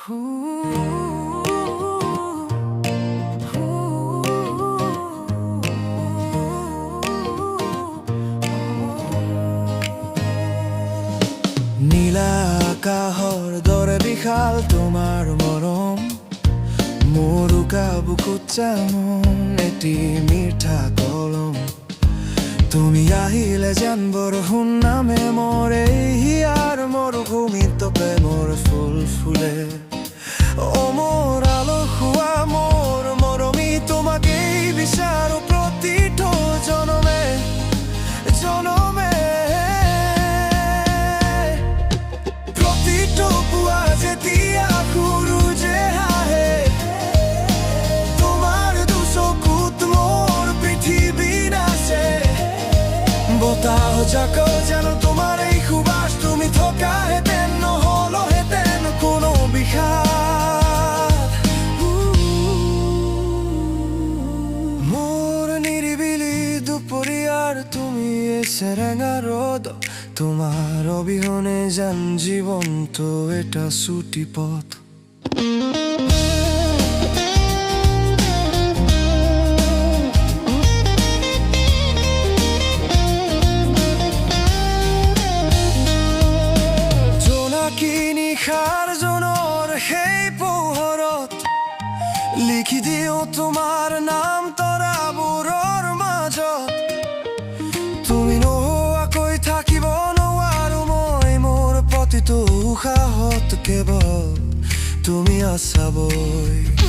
নীলা আকাশৰ দৰে বিশাল তোমাৰ মৰম, মোৰ উকা বুকুত যেন এটি মিঠা কলম। তুমি আহিলে যেন বৰষুণ নামে মোৰ এই হিয়াৰ মৰুভূমিত প্ৰেমৰ ফুল ফুলে। অ মোৰ আলসুৱা মোৰ মৰমী, তোমাকেই বিচাৰো প্ৰতিটো জনমে জনমে। প্ৰতিটো পুৱা যেতিয়া সূৰুযে আহে, তোমাৰ দুচকুত মোৰ পৃথিৱী নাচে। বতাহ জাকো যেন তোমাৰ এই সুবাস, তুমি থকাহেঁতেন নহ'লহেঁতেন কোনো বিষাদ। মোৰ নিৰিবিলি দুপৰীয়াৰ তুমি চেৰেঙা ৰ'দ, তোমাৰ অবিহনে যেন জীৱনটো এটা চুটি পথ। নিশাৰ জোনৰ সেই পোহৰত লিখি দিওঁ তোমাৰ নাম তৰাবোৰৰ মাজত। তুমি নোহোৱাকৈ থাকিব নোৱাৰো মই, মোৰ প্ৰতিটো উশাহত কেৱল তুমি আছা বৈ।